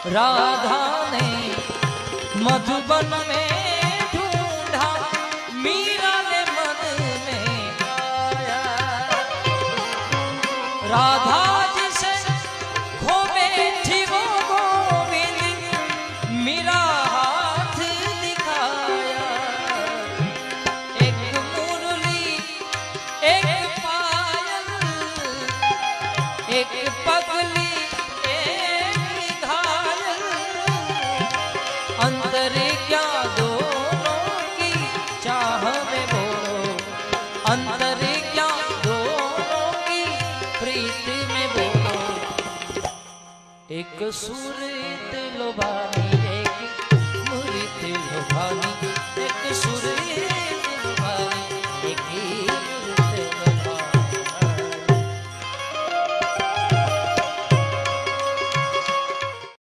राधा ने मधुबन में ढूंढा, मीरा ने मन में आया। राधा जिसे खो बैठी वो गोविंद, मीरा हाथ दिखाया। एक मुरली एक पायल, एक पगली एक घायल, अंतर क्या दोनों की चाह में बोलो, अंतर क्या दोनों की प्रीत में बोलो। एक सुरत लुभानी, एक मुरीत लुभानी, एक सुरत